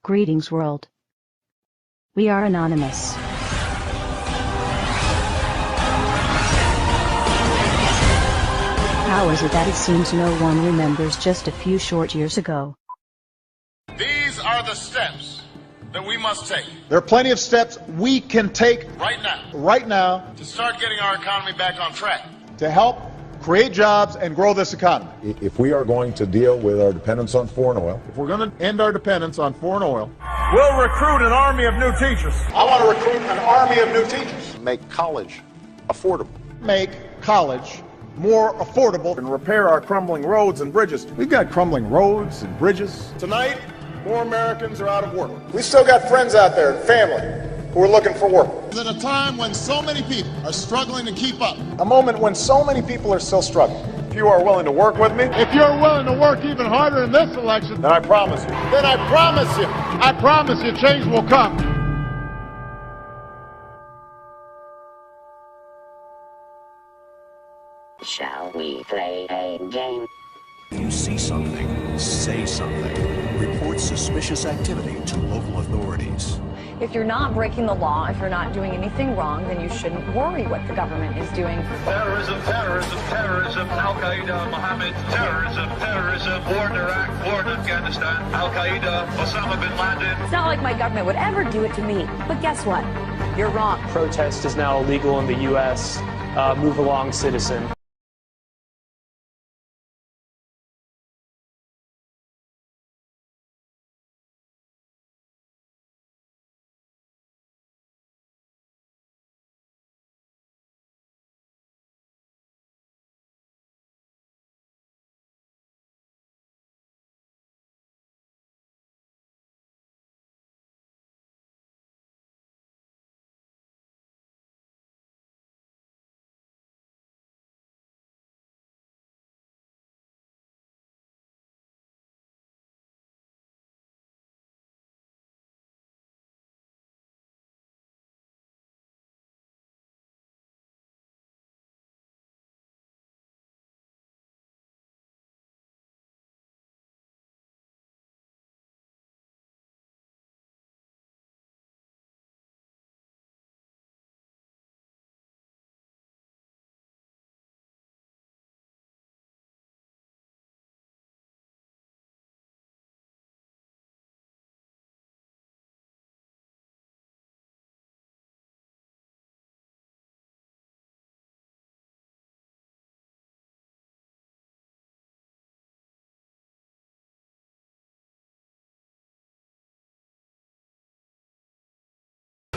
Greetings world. We are anonymous. How is it that it seems no one remembers just a few short years ago? These are the steps that we must take. There are plenty of steps we can take right now to start getting our economy back on track. to help create jobs and grow this economy. If we are going to deal with our dependence on foreign oil, If we're going to end our dependence on foreign oil, We'll recruit an army of new teachers. I want to recruit an army of new teachers, make college affordable. make college more affordable, And repair our crumbling roads and bridges. We've got crumbling roads and bridges. Tonight, more Americans are out of work. We've still got friends out there and family who are looking for work. At a time when so many people are struggling to keep up. A moment when so many people are still struggling. If you are willing to work with me, If you're willing to work even harder in this election, then I promise you, I promise you change will come. Shall we play a game? If you see something, say something. Report suspicious activity to local authorities. If you're not breaking the law, if you're not doing anything wrong, then you shouldn't worry what the government is doing. Terrorism, terrorism, terrorism, Al-Qaeda, Mohammed, terrorism, war in Iraq, war in Afghanistan, Al-Qaeda, Osama bin Laden. It's not like my government would ever do it to me. But guess what? You're wrong. Protest is now illegal in the U.S. Move along, citizen.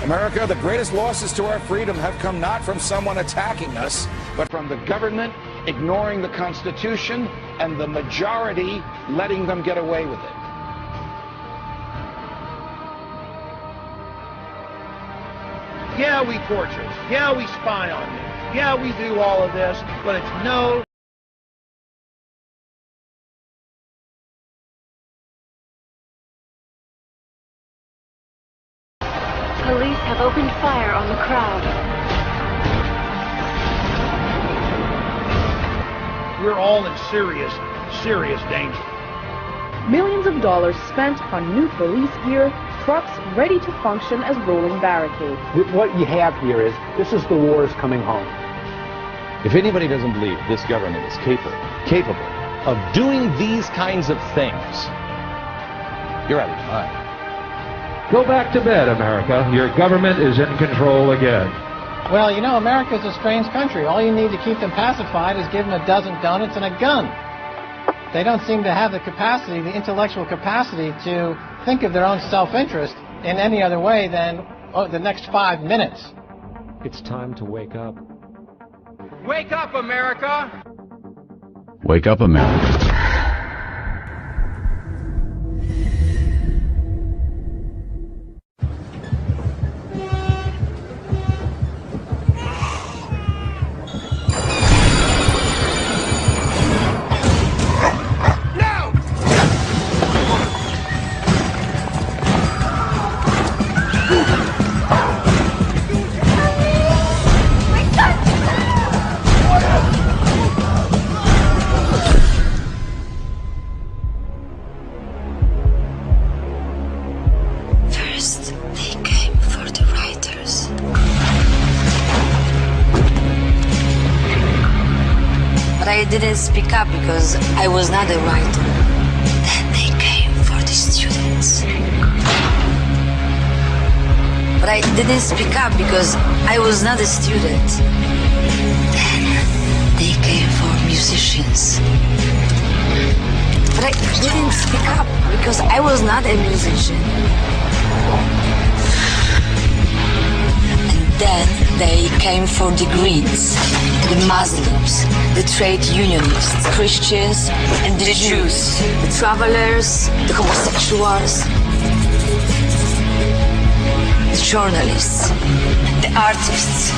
America, the greatest losses to our freedom have come not from someone attacking us, but from the government ignoring the Constitution and the majority letting them get away with it. Yeah, we torture. Yeah, we spy on you. Yeah, we do all of this, but it's no. Police have opened fire on the crowd. We're all in serious, serious danger. Millions of dollars spent on new police gear, trucks ready to function as rolling barricades. What you have here is, this is the wars coming home. If anybody doesn't believe this government is capable of doing these kinds of things, you're out of your mind. Go back to bed, America. Your government is in control again. Well, you know, America's a strange country. All you need to keep them pacified is give them a dozen donuts and a gun. They don't seem to have the capacity, the intellectual capacity, to think of their own self-interest in any other way than the next 5 minutes. It's time to wake up. Wake up, America! Wake up, America. I didn't speak up because I was not a writer. Then they came for the students. But I didn't speak up because I was not a student. Then they came for musicians. But I didn't speak up because I was not a musician. And then they came for the Greens, the Muslims, the trade unionists, Christians, and the Jews, the travelers, the homosexuals, the journalists, the artists,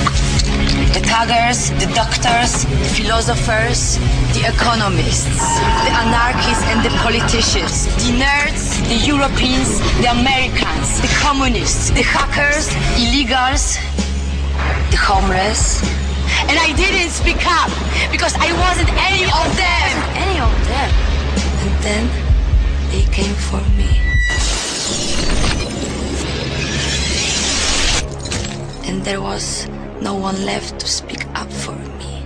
the thuggers, the doctors, the philosophers, the economists, the anarchists and the politicians, the nerds, the Europeans, the Americans, the communists, the hackers, illegals, the homeless. And I didn't speak up because I wasn't any of them. Any of them. And then they came for me. And there was no one left to speak up for me.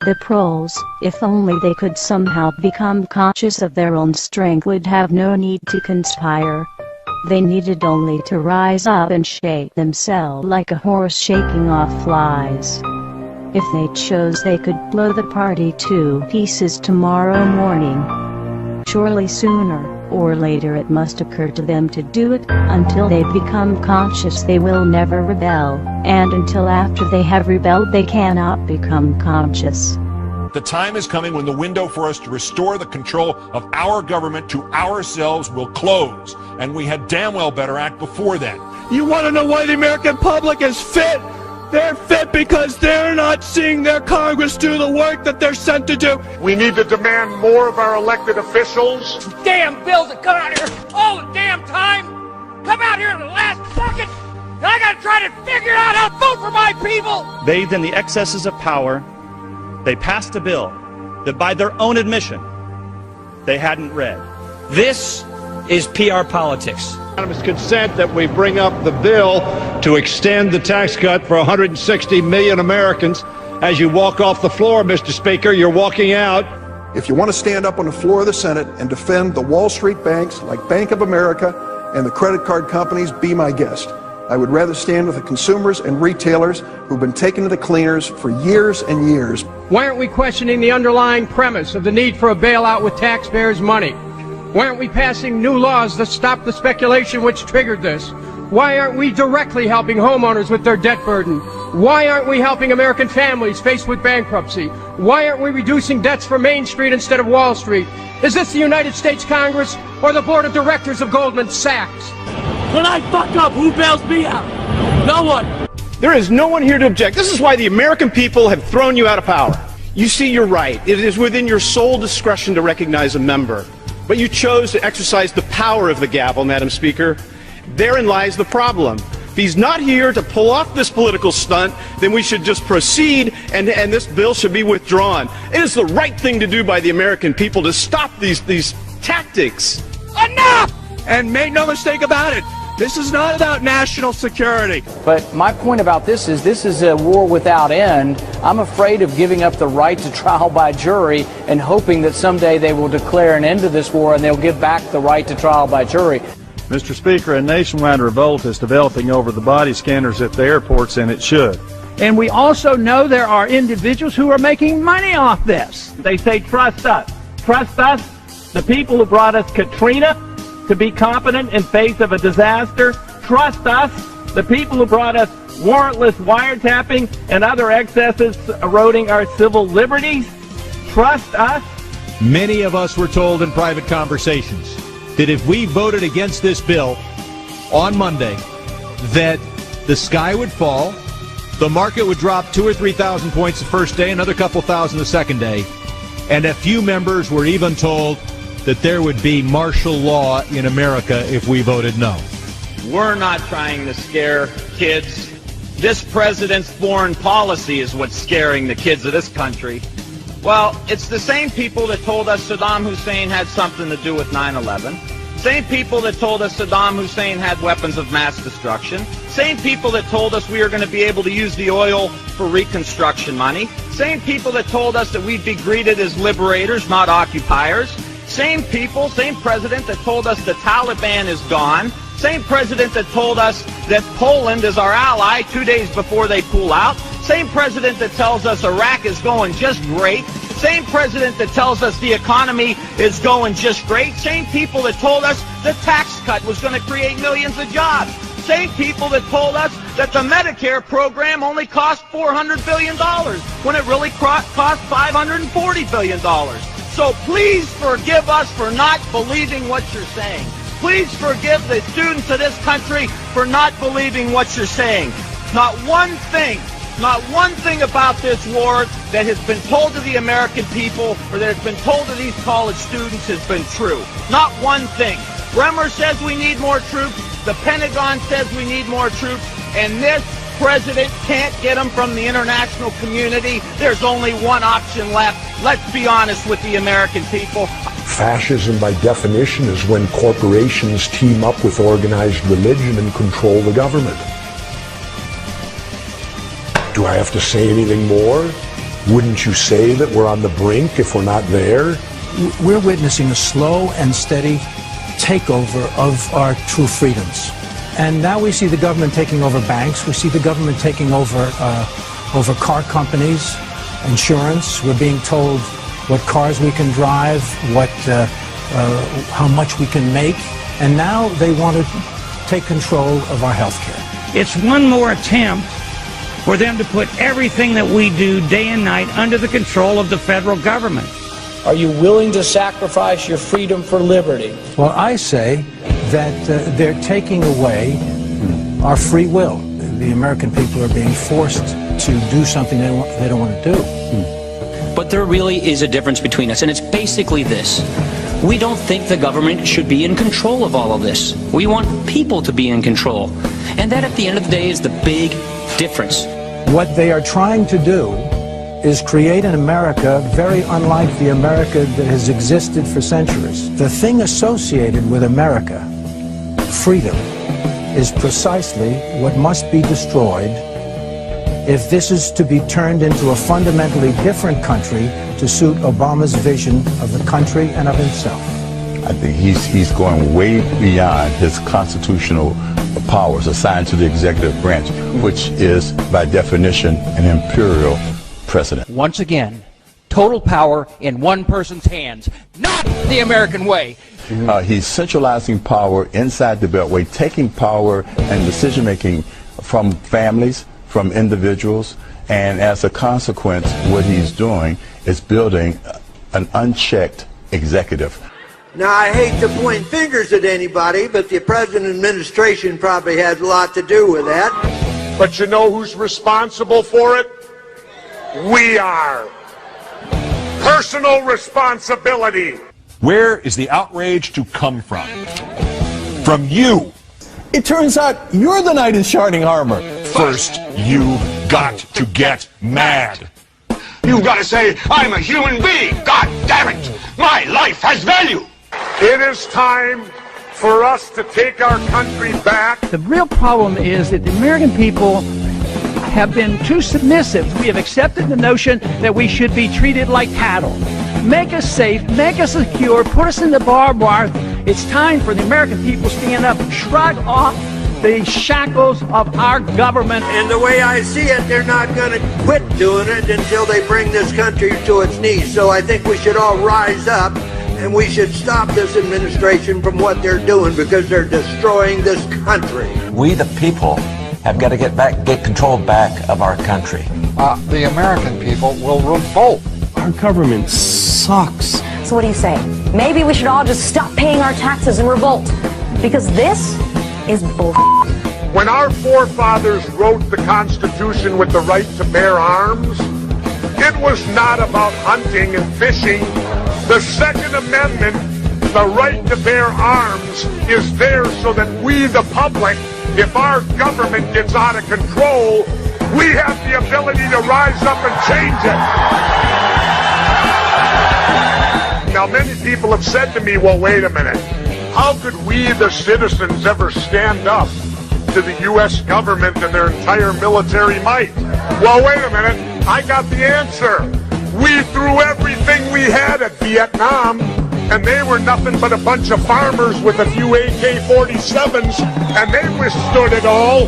The proles, if only they could somehow become conscious of their own strength, would have no need to conspire. They needed only to rise up and shake themselves like a horse shaking off flies. If they chose, they could blow the party to pieces tomorrow morning. Surely sooner or later it must occur to them to do it. Until they become conscious, they will never rebel, and until after they have rebelled, they cannot become conscious. The time is coming when the window for us to restore the control of our government to ourselves will close, and we had damn well better act before then. You want to know why the American public is fit? They're fit because they're not seeing their Congress do the work that they're sent to do. We need to demand more of our elected officials. Damn bills that come out here all the damn time. Come out here in the last second, and I gotta try to figure out how to vote for my people. Bathed in the excesses of power, they passed a bill that by their own admission, they hadn't read. This is PR politics. Unanimous consent that we bring up the bill to extend the tax cut for 160 million Americans. As you walk off the floor, Mr. Speaker, you're walking out. If you want to stand up on the floor of the Senate and defend the Wall Street banks like Bank of America and the credit card companies, be my guest. I would rather stand with the consumers and retailers who've been taken to the cleaners for years and years. Why aren't we questioning the underlying premise of the need for a bailout with taxpayers' money? Why aren't we passing new laws that stop the speculation which triggered this? Why aren't we directly helping homeowners with their debt burden? Why aren't we helping American families faced with bankruptcy? Why aren't we reducing debts for Main Street instead of Wall Street? Is this the United States Congress or the board of directors of Goldman Sachs? When I fuck up, who bails me out? No one. There is no one here to object. This is why the American people have thrown you out of power. You see, you're right. It is within your sole discretion to recognize a member. But you chose to exercise the power of the gavel, Madam Speaker. Therein lies the problem. If he's not here to pull off this political stunt, then we should just proceed and this bill should be withdrawn. It is the right thing to do by the American people to stop these tactics. Enough! And make no mistake about it, this is not about national security. But my point about this is a war without end. I'm afraid of giving up the right to trial by jury and hoping that someday they will declare an end to this war and they'll give back the right to trial by jury. Mr. Speaker, a nationwide revolt is developing over the body scanners at the airports, and it should. And we also know there are individuals who are making money off this. They say, trust us. Trust us, the people who brought us Katrina, to be competent in face of a disaster. Trust us, the people who brought us warrantless wiretapping and other excesses eroding our civil liberties. Trust us. Many of us were told in private conversations that if we voted against this bill on Monday, that the sky would fall, the market would drop 2,000 or 3,000 points the first day, another couple thousand the second day, and a few members were even told that there would be martial law in America if we voted no. We're not trying to scare kids. This president's foreign policy is what's scaring the kids of this country. Well, it's the same people that told us Saddam Hussein had something to do with 9/11. Same people that told us Saddam Hussein had weapons of mass destruction. Same people that told us we were going to be able to use the oil for reconstruction money. Same people that told us that we'd be greeted as liberators, not occupiers. Same people, same president that told us the Taliban is gone. Same president that told us that Poland is our ally 2 days before they pull out. Same president that tells us Iraq is going just great. Same president that tells us the economy is going just great. Same people that told us the tax cut was going to create millions of jobs. Same people that told us that the Medicare program only cost $400 billion when it really cost $540 billion. So please forgive us for not believing what you're saying. Please forgive the students of this country for not believing what you're saying. Not one thing about this war that has been told to the American people or that has been told to these college students has been true. Not one thing. Bremer says we need more troops. The Pentagon says we need more troops. And this president can't get them from the international community. There's only one option left. Let's be honest with the American people. Fascism, by definition, is when corporations team up with organized religion and control the government. Do I have to say anything more? Wouldn't you say that we're on the brink if we're not there? We're witnessing a slow and steady takeover of our true freedoms. And now we see the government taking over banks. We see the government taking over car companies, insurance. We're being told what cars we can drive, how much we can make. And now they want to take control of our health care. It's one more attempt for them to put everything that we do day and night under the control of the federal government. Are you willing to sacrifice your freedom for liberty? Well, I say that they're taking away our free will. The American people are being forced to do something they don't want to do. But there really is a difference between us, and it's basically this. We don't think the government should be in control of all of this. We want people to be in control. And that, at the end of the day, is the big difference. What they are trying to do is create an America very unlike the America that has existed for centuries. The thing associated with America, freedom, is precisely what must be destroyed if this is to be turned into a fundamentally different country to suit Obama's vision of the country and of himself. I think he's going way beyond his constitutional powers assigned to the executive branch, which is, by definition, an imperial president. Once again, total power in one person's hands, not the American way. He's centralizing power inside the Beltway, taking power and decision-making from families, from individuals, and as a consequence, what he's doing is building an unchecked executive. Now, I hate to point fingers at anybody, but the President administration probably has a lot to do with that. But you know who's responsible for it? We are. Personal responsibility. Where is the outrage to come from? From you. It turns out you're the knight in shining armor. First, you got to get mad. You've got to say, I'm a human being. God damn it. My life has value. It is time for us to take our country back. The real problem is that the American people have been too submissive. We have accepted the notion that we should be treated like cattle. Make us safe, make us secure, put us in the barbed wire. It's time for the American people to stand up and shrug off the shackles of our government. And the way I see it, they're not going to quit doing it until they bring this country to its knees. So I think we should all rise up and we should stop this administration from what they're doing because they're destroying this country. We, the people, have got to get control back of our country. The American people will revolt. Our government sucks. So what do you say? Maybe we should all just stop paying our taxes and revolt. Because this is bull. When our forefathers wrote the Constitution with the right to bear arms, it was not about hunting and fishing. The Second Amendment, the right to bear arms, is there so that we, the public, if our government gets out of control, we have the ability to rise up and change it. Now, many people have said to me, well, wait a minute. How could we, the citizens, ever stand up to the U.S. government and their entire military might. Well, wait a minute. I got the answer. We threw everything we had at Vietnam, and they were nothing but a bunch of farmers with a few AK-47s, and they withstood it all.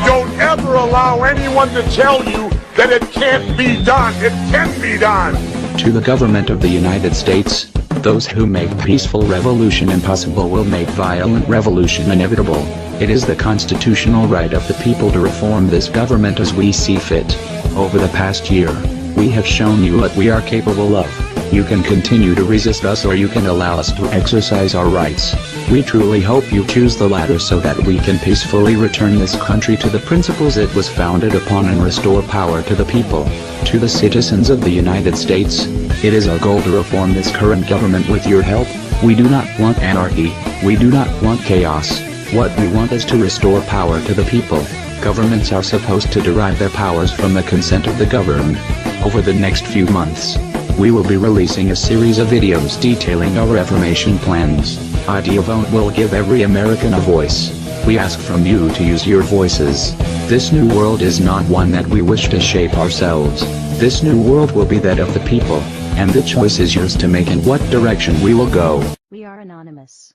Don't ever allow anyone to tell you that it can't be done. It can be done. To the government of the United States, those who make peaceful revolution impossible will make violent revolution inevitable. It is the constitutional right of the people to reform this government as we see fit. Over the past year, we have shown you what we are capable of. You can continue to resist us, or you can allow us to exercise our rights. We truly hope you choose the latter so that we can peacefully return this country to the principles it was founded upon and restore power to the people. To the citizens of the United States, it is our goal to reform this current government with your help. We do not want anarchy. We do not want chaos. What we want is to restore power to the people. Governments are supposed to derive their powers from the consent of the governed. Over the next few months, we will be releasing a series of videos detailing our reformation plans. Idea Vote will give every American a voice. We ask from you to use your voices. This new world is not one that we wish to shape ourselves. This new world will be that of the people, and the choice is yours to make in what direction we will go. We are anonymous.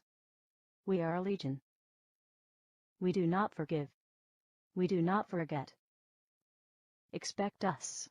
We are a legion. We do not forgive. We do not forget. Expect us.